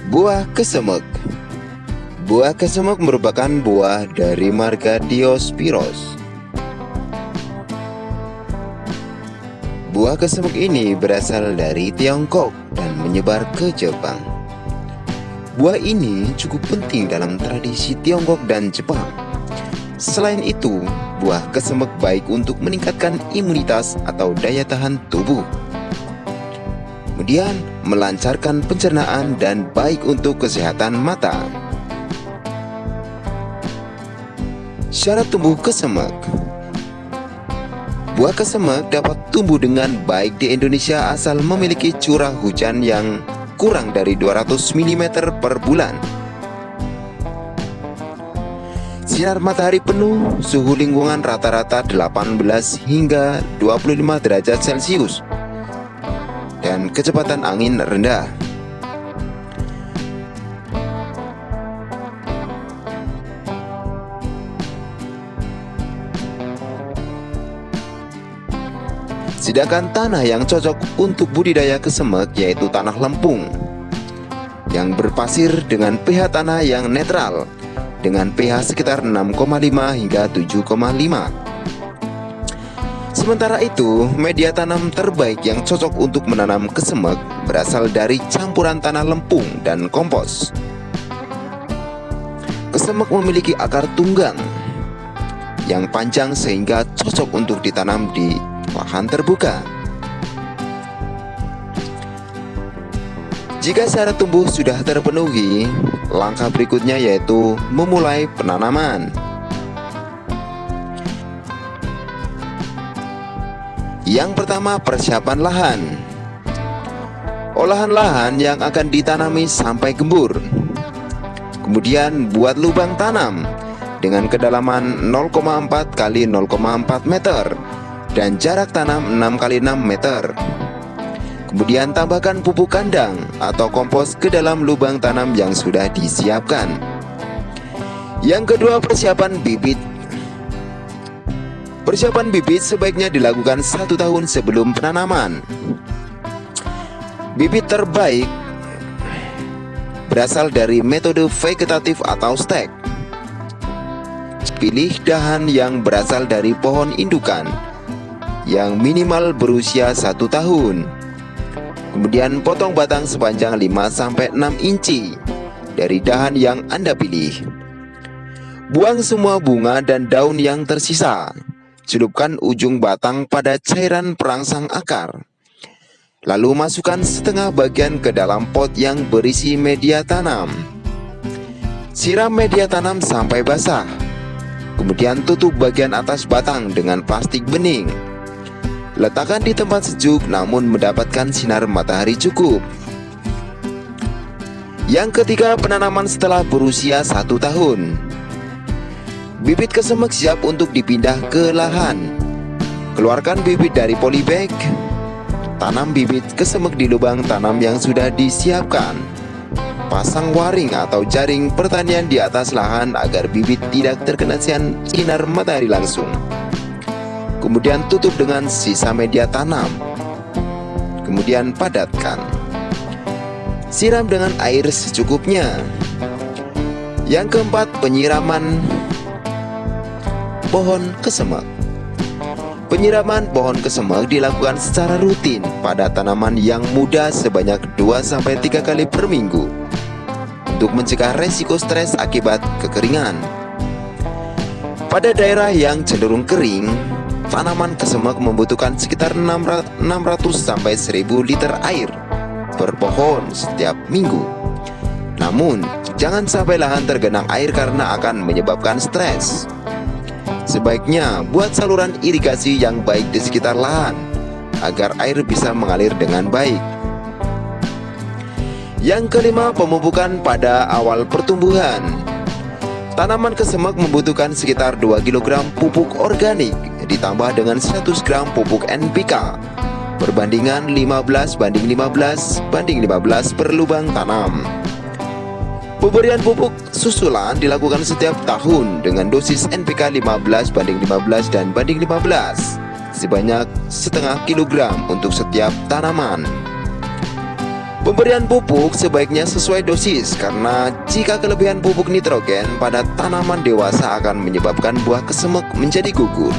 Buah kesemek. Buah kesemek merupakan buah dari marga Diospyros. Buah kesemek ini berasal dari Tiongkok dan menyebar ke Jepang. Buah ini cukup penting dalam tradisi Tiongkok dan Jepang. Selain itu, buah kesemek baik untuk meningkatkan imunitas atau daya tahan tubuh. Kemudian, melancarkan pencernaan dan baik untuk kesehatan mata. Syarat tumbuh kesemek. Buah kesemek dapat tumbuh dengan baik di Indonesia asal memiliki curah hujan yang kurang dari 200 mm per bulan. Sinar matahari penuh, suhu lingkungan rata-rata 18 hingga 25 derajat Celcius, dan kecepatan angin rendah. Sedangkan tanah yang cocok untuk budidaya kesemek yaitu tanah lempung yang berpasir dengan pH tanah yang netral dengan pH sekitar 6,5 hingga 7,5. Sementara itu, media tanam terbaik yang cocok untuk menanam kesemek berasal dari campuran tanah lempung dan kompos. Kesemek memiliki akar tunggang yang panjang sehingga cocok untuk ditanam di lahan terbuka. Jika syarat tumbuh sudah terpenuhi, langkah berikutnya yaitu memulai penanaman. Yang pertama, persiapan lahan. Olahan lahan yang akan ditanami sampai gembur. Kemudian buat lubang tanam dengan kedalaman 0,4 x 0,4 meter dan jarak tanam 6 x 6 meter. Kemudian tambahkan pupuk kandang atau kompos ke dalam lubang tanam yang sudah disiapkan. Yang kedua, persiapan bibit. Persiapan bibit sebaiknya dilakukan 1 tahun sebelum penanaman. Bibit terbaik berasal dari metode vegetatif atau stek. Pilih dahan yang berasal dari pohon indukan yang minimal berusia 1 tahun. Kemudian potong batang sepanjang 5-6 inci dari dahan yang Anda pilih. Buang semua bunga dan daun yang tersisa. Celupkan ujung batang pada cairan perangsang akar. Lalu masukkan setengah bagian ke dalam pot yang berisi media tanam. Siram media tanam sampai basah. Kemudian tutup bagian atas batang dengan plastik bening. Letakkan di tempat sejuk namun mendapatkan sinar matahari cukup. Yang ketiga, penanaman setelah berusia 1 tahun. Bibit kesemek siap untuk dipindah ke lahan. Keluarkan bibit dari polybag. Tanam bibit kesemek di lubang tanam yang sudah disiapkan. Pasang waring atau jaring pertanian di atas lahan agar bibit tidak terkena sinar matahari langsung. Kemudian tutup dengan sisa media tanam. Kemudian padatkan. Siram dengan air secukupnya. Yang keempat, penyiraman pohon kesemek. Penyiraman pohon kesemek dilakukan secara rutin pada tanaman yang muda sebanyak 2-3 kali per minggu untuk mencegah resiko stres akibat kekeringan. Pada daerah yang cenderung kering, tanaman kesemek membutuhkan sekitar 600-1000 liter air per pohon setiap minggu. Namun, jangan sampai lahan tergenang air karena akan menyebabkan stres. Sebaiknya buat saluran irigasi yang baik di sekitar lahan agar air bisa mengalir dengan baik. Yang kelima, pemupukan pada awal pertumbuhan. Tanaman kesemek membutuhkan sekitar 2 kg pupuk organik ditambah dengan 100 gram pupuk NPK perbandingan 15:15:15 per lubang tanam. Pemberian pupuk susulan dilakukan setiap tahun dengan dosis NPK 15:15 dan banding 15 sebanyak setengah kilogram untuk setiap tanaman. Pemberian pupuk sebaiknya sesuai dosis karena jika kelebihan pupuk nitrogen pada tanaman dewasa akan menyebabkan buah kesemek menjadi gugur.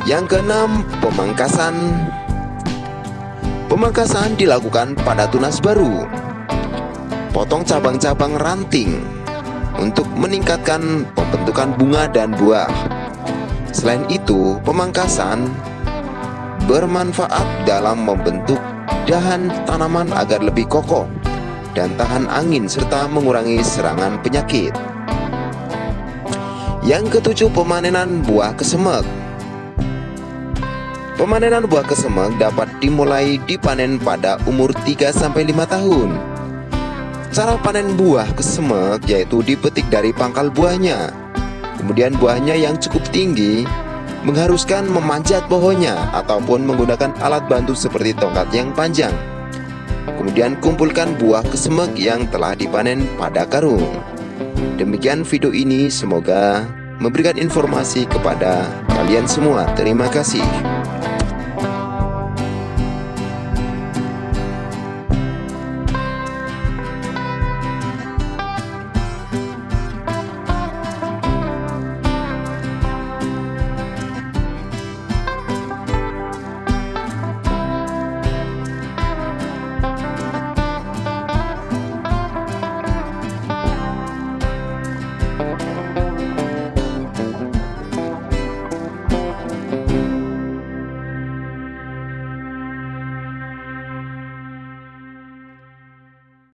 Yang keenam, pemangkasan. Pemangkasan dilakukan pada tunas baru. Potong cabang-cabang ranting untuk meningkatkan pembentukan bunga dan buah. Selain itu, pemangkasan bermanfaat dalam membentuk dahan tanaman agar lebih kokoh dan tahan angin serta mengurangi serangan penyakit. Yang ketujuh, pemanenan buah kesemek. Pemanenan buah kesemek dapat dimulai dipanen pada umur 3-5 tahun. Cara panen buah kesemek yaitu dipetik dari pangkal buahnya. Kemudian buahnya yang cukup tinggi mengharuskan memanjat pohonnya ataupun menggunakan alat bantu seperti tongkat yang panjang. Kemudian kumpulkan buah kesemek yang telah dipanen pada karung. Demikian video ini, semoga memberikan informasi kepada kalian semua. Terima kasih.